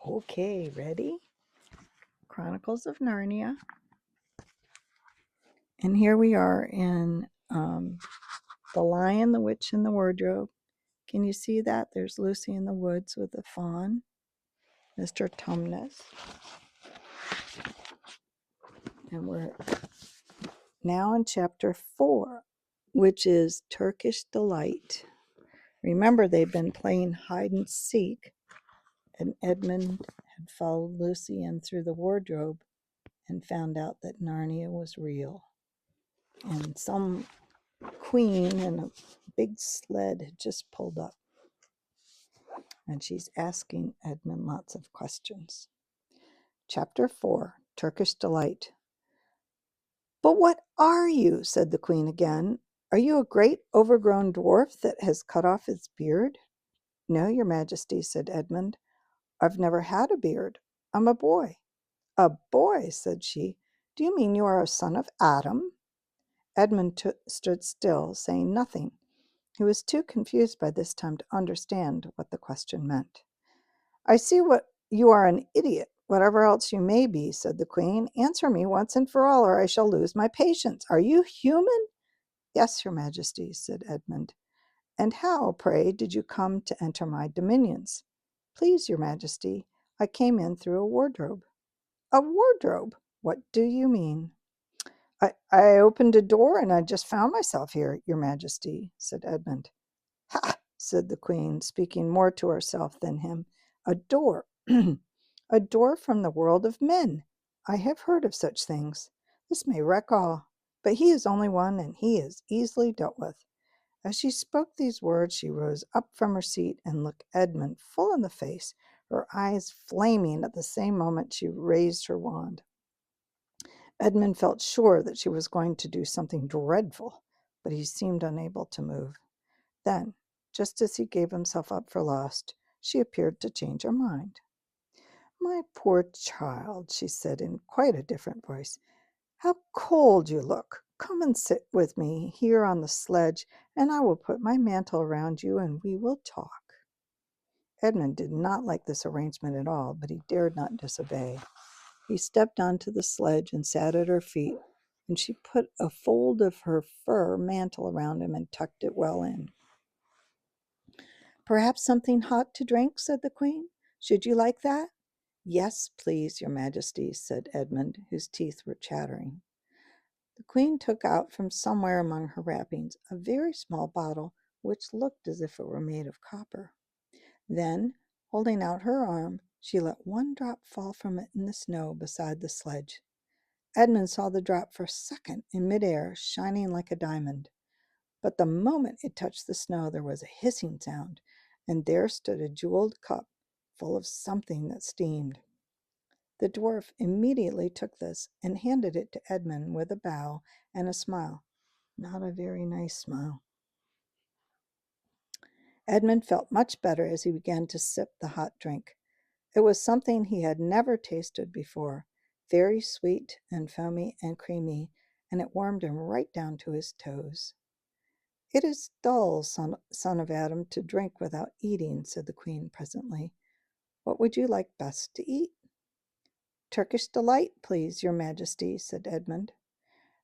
Okay, ready? Chronicles of Narnia. And here we are in The Lion, the Witch, and the Wardrobe. Can you see that? There's Lucy in the woods with the fawn, Mr. Tumnus. And we're now in chapter 4, which is Turkish Delight. Remember, they've been playing hide and seek, and Edmund had followed Lucy in through the wardrobe and found out that Narnia was real. And some queen in a big sled had just pulled up, and she's asking Edmund lots of questions. Chapter 4, Turkish Delight. "But what are you?" said the queen again. "Are you a great overgrown dwarf that has cut off his beard?" "No, your majesty," said Edmund. "I've never had a beard. I'm a boy." "A boy," said she. "Do you mean you are a son of Adam?" Edmund stood still, saying nothing. He was too confused by this time to understand what the question meant. "I see what you are, an idiot, whatever else you may be," said the queen. "Answer me once and for all, or I shall lose my patience. Are you human?" "Yes, your majesty," said Edmund. "And how, pray, did you come to enter my dominions?" "Please, your majesty, I came in through a wardrobe." "A wardrobe? What do you mean?" I opened a door and I just found myself here, your majesty," said Edmund. "Ha!" said the queen, speaking more to herself than him. "A door. A door from the world of men. I have heard of such things. This may wreck all, but he is only one, and he is easily dealt with." As she spoke these words, she rose up from her seat and looked Edmund full in the face, her eyes flaming at the same moment she raised her wand. Edmund felt sure that she was going to do something dreadful, but he seemed unable to move. Then, just as he gave himself up for lost, she appeared to change her mind. "My poor child," she said in quite a different voice, "how cold you look. Come and sit with me here on the sledge, and I will put my mantle around you, and we will talk." Edmund did not like this arrangement at all, but he dared not disobey. He stepped onto the sledge and sat at her feet, and she put a fold of her fur mantle around him and tucked it well in. "Perhaps something hot to drink?" said the queen. "Should you like that?" "Yes, please, your majesty," said Edmund, whose teeth were chattering. The queen took out from somewhere among her wrappings a very small bottle which looked as if it were made of copper. Then, holding out her arm, she let one drop fall from it in the snow beside the sledge. Edmund saw the drop for a second in midair, shining like a diamond. But the moment it touched the snow, there was a hissing sound, and there stood a jeweled cup full of something that steamed. The dwarf immediately took this and handed it to Edmund with a bow and a smile. Not a very nice smile. Edmund felt much better as he began to sip the hot drink. It was something he had never tasted before, very sweet and foamy and creamy, and it warmed him right down to his toes. "It is dull, son of Adam, to drink without eating," said the queen presently. "What would you like best to eat?" "Turkish Delight, please, your majesty," said Edmund.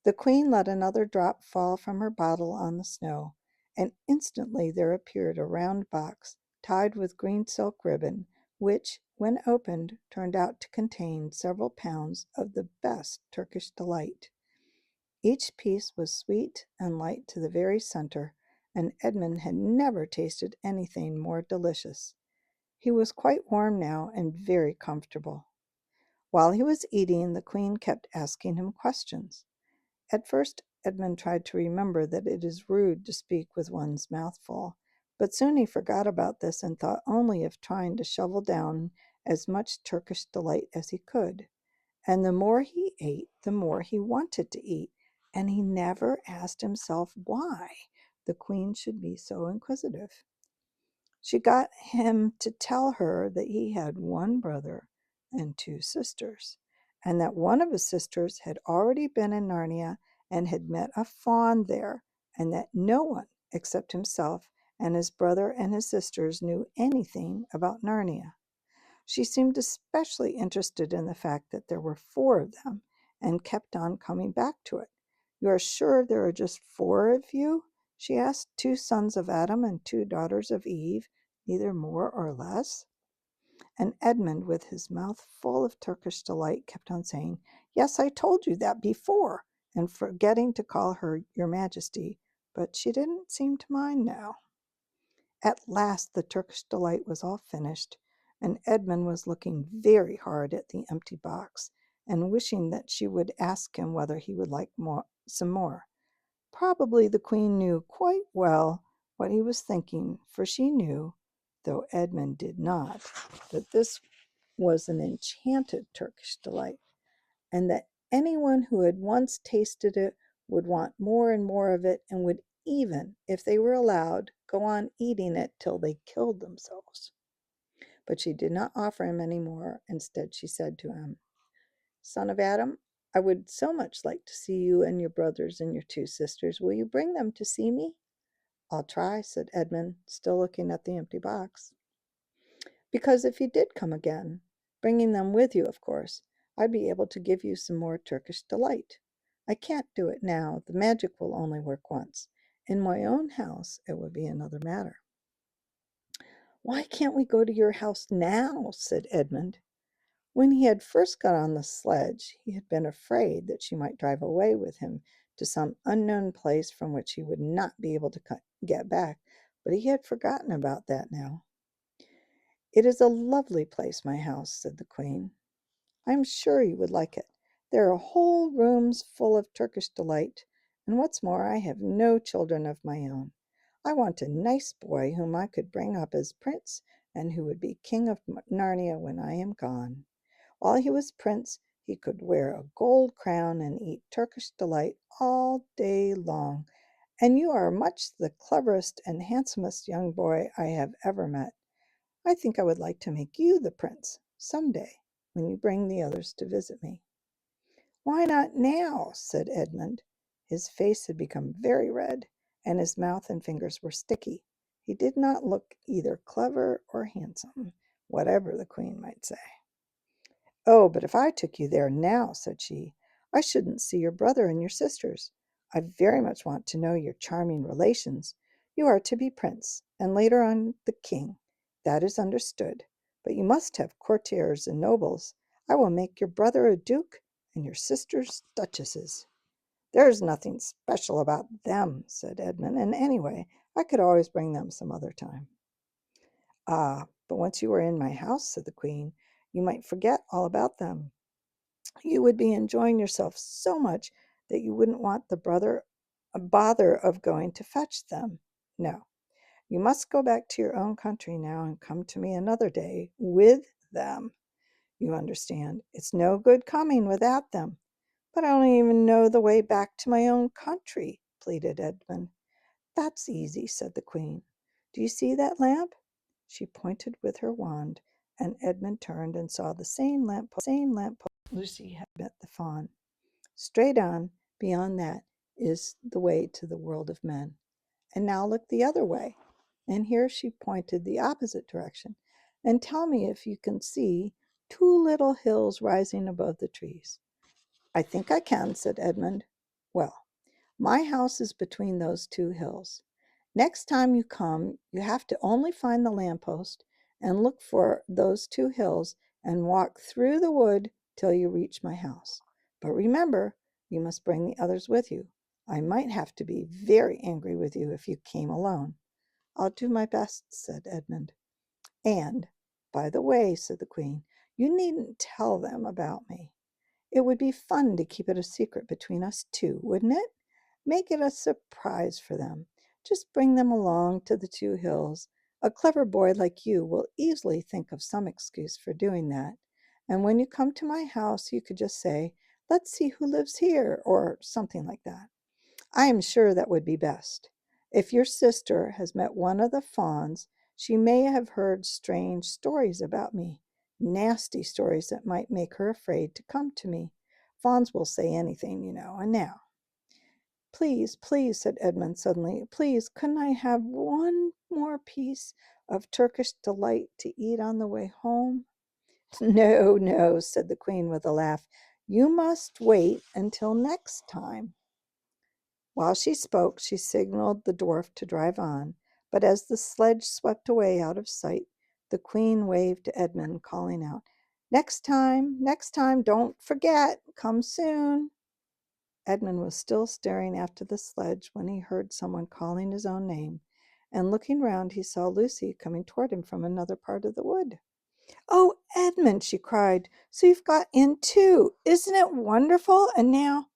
The queen let another drop fall from her bottle on the snow, and instantly there appeared a round box tied with green silk ribbon, which, when opened, turned out to contain several pounds of the best Turkish Delight. Each piece was sweet and light to the very center, and Edmund had never tasted anything more delicious. He was quite warm now and very comfortable. While he was eating, the queen kept asking him questions. At first, Edmund tried to remember that it is rude to speak with one's mouth full, but soon he forgot about this and thought only of trying to shovel down as much Turkish Delight as he could. And the more he ate, the more he wanted to eat, and he never asked himself why the queen should be so inquisitive. She got him to tell her that he had one brother and two sisters, and that one of his sisters had already been in Narnia and had met a fawn there, and that no one except himself and his brother and his sisters knew anything about Narnia. She seemed especially interested in the fact that there were 4 of them and kept on coming back to it. "You are sure there are just 4 of you?" she asked. "2 sons of Adam and 2 daughters of Eve, neither more or less?" And Edmund, with his mouth full of Turkish delight, kept on saying, "Yes, I told you that before," and forgetting to call her Your Majesty, but she didn't seem to mind now. At last the Turkish delight was all finished, and Edmund was looking very hard at the empty box, and wishing that she would ask him whether he would like some more. Probably the Queen knew quite well what he was thinking, for she knew, though Edmund did not, that this was an enchanted Turkish delight, and that anyone who had once tasted it would want more and more of it, and would even, if they were allowed, go on eating it till they killed themselves. But she did not offer him any more. Instead, she said to him, "Son of Adam, I would so much like to see you and your brothers and your 2 sisters. Will you bring them to see me?" "I'll try," said Edmund, still looking at the empty box. "Because if you did come again, bringing them with you, of course, I'd be able to give you some more Turkish delight. I can't do it now. The magic will only work once. In my own house, it would be another matter." "Why can't we go to your house now?" said Edmund. When he had first got on the sledge, he had been afraid that she might drive away with him to some unknown place from which he would not be able to get back, but he had forgotten about that now. "It is a lovely place, my house," said the Queen. "I am sure you would like it. There are whole rooms full of Turkish delight, and what's more, I have no children of my own. I want a nice boy whom I could bring up as prince, and who would be king of Narnia when I am gone. While he was prince, he could wear a gold crown and eat Turkish delight all day long. And you are much the cleverest and handsomest young boy I have ever met. I think I would like to make you the prince some day when you bring the others to visit me." "Why not now?" said Edmund. His face had become very red, and his mouth and fingers were sticky. He did not look either clever or handsome, whatever the Queen might say. "Oh, but if I took you there now," said she, "I shouldn't see your brother and your sisters. I very much want to know your charming relations. You are to be prince, and later on the king. That is understood. But you must have courtiers and nobles. I will make your brother a duke and your sisters duchesses." "There's nothing special about them," said Edmund, "and anyway, I could always bring them some other time." "Ah, but once you are in my house," said the Queen, "you might forget all about them. You would be enjoying yourself so much that you wouldn't want the bother of going to fetch them. No, you must go back to your own country now and come to me another day with them. You understand, it's no good coming without them." "But I don't even know the way back to my own country," pleaded Edmund. "That's easy," said the Queen. "Do you see that lamp?" She pointed with her wand, and Edmund turned and saw the same lamp Lucy had met the fawn. "Straight on, beyond that, is the way to the world of men. And now look the other way." And here she pointed the opposite direction. "And tell me if you can see 2 little hills rising above the trees." "I think I can," said Edmund. "Well, my house is between those 2 hills. Next time you come, you have to only find the lamppost and look for those 2 hills and walk through the wood till you reach my house. But remember, you must bring the others with you. I might have to be very angry with you if you came alone." "I'll do my best," said Edmund. "And, by the way," said the Queen, "you needn't tell them about me. It would be fun to keep it a secret between us 2, wouldn't it? Make it a surprise for them. Just bring them along to the 2 hills. A clever boy like you will easily think of some excuse for doing that. And when you come to my house, you could just say, 'Let's see who lives here,' or something like that. I am sure that would be best. If your sister has met one of the fawns, she may have heard strange stories about me, nasty stories that might make her afraid to come to me. Fawns will say anything, you know. And now—" "Please, please," said Edmund suddenly, "please, couldn't I have one more piece of Turkish delight to eat on the way home?" No, no, said the queen with a laugh. You must wait until next time. While she spoke, she signaled the dwarf to drive on, but as the sledge swept away out of sight, the queen waved to Edmund, calling out, next time, don't forget, come soon. Edmund was still staring after the sledge when he heard someone calling his own name, and looking round, he saw Lucy coming toward him from another part of the wood. Oh, Edmund, she cried, so you've got in too. Isn't it wonderful? And now,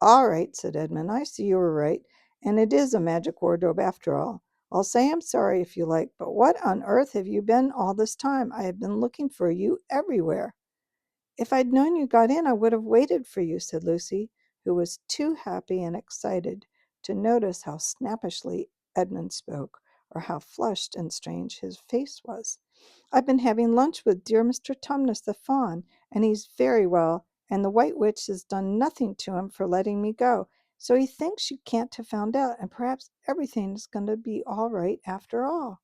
all right, said Edmund. I see you were right, and it is a magic wardrobe after all. I'll say I'm sorry if you like, but what on earth have you been all this time? I have been looking for you everywhere. If I'd known you got in, I would have waited for you, said Lucy, who was too happy and excited to notice how snappishly Edmund spoke, or how flushed and strange his face was. I've been having lunch with dear Mr. Tumnus the fawn, and he's very well, and the White Witch has done nothing to him for letting me go. So he thinks you can't have found out, and perhaps everything's going to be all right after all.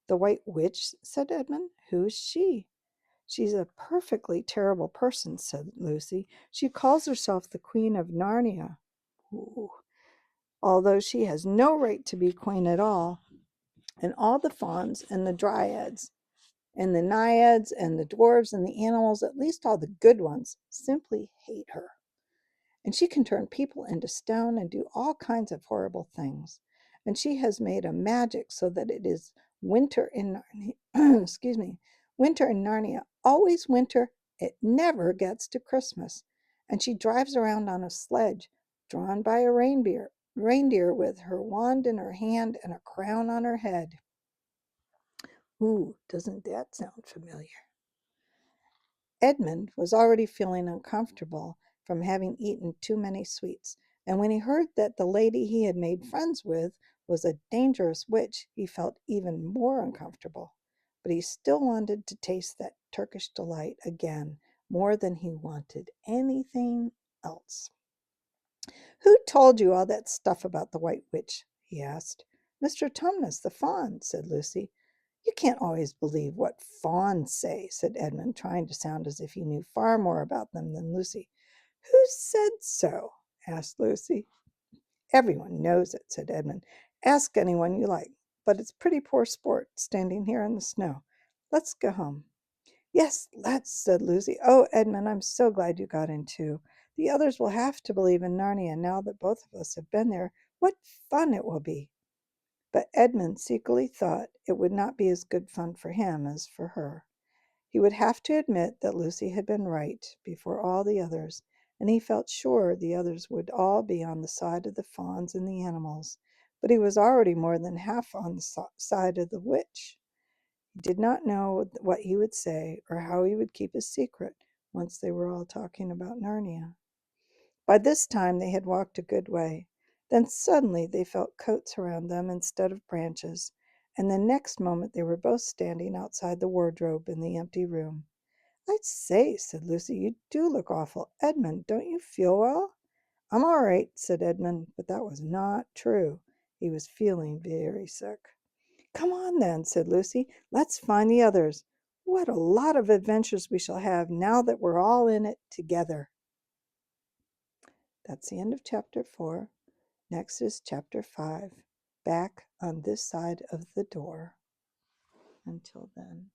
The White Witch, said Edmund. Who's she? She's a perfectly terrible person, said Lucy. She calls herself the Queen of Narnia. Ooh. Although she has no right to be queen at all. And all the fauns and the dryads and the naiads and the dwarves and the animals, at least all the good ones, simply hate her. And she can turn people into stone and do all kinds of horrible things. And she has made a magic so that it is winter in Narnia. Excuse me, winter in Narnia, always winter. It never gets to Christmas. And she drives around on a sledge drawn by a reindeer with her wand in her hand and a crown on her head. Ooh, doesn't that sound familiar? Edmund was already feeling uncomfortable from having eaten too many sweets, and when he heard that the lady he had made friends with was a dangerous witch, he felt even more uncomfortable. But he still wanted to taste that Turkish delight again, more than he wanted anything else. Who told you all that stuff about the White Witch? He asked. Mr. Tumnus, the fawn, said Lucy. You can't always believe what fawns say, said Edmund, trying to sound as if he knew far more about them than Lucy. Who said so? Asked Lucy. Everyone knows it, said Edmund. Ask anyone you like, but it's pretty poor sport standing here in the snow. Let's go home. Yes, let's, said Lucy. Oh, Edmund, I'm so glad you got in too. The others will have to believe in Narnia now that both of us have been there. What fun it will be. But Edmund secretly thought it would not be as good fun for him as for her. He would have to admit that Lucy had been right before all the others, and he felt sure the others would all be on the side of the fawns and the animals, but he was already more than half on the side of the witch. He did not know what he would say or how he would keep his secret once they were all talking about Narnia. By this time they had walked a good way. Then suddenly they felt coats around them instead of branches, and the next moment they were both standing outside the wardrobe in the empty room. I say, said Lucy, you do look awful. Edmund, don't you feel well? I'm all right, said Edmund, but that was not true. He was feeling very sick. Come on then, said Lucy. Let's find the others. What a lot of adventures we shall have now that we're all in it together. That's the end of chapter 4. Next is chapter 5. Back on this side of the door. Until then.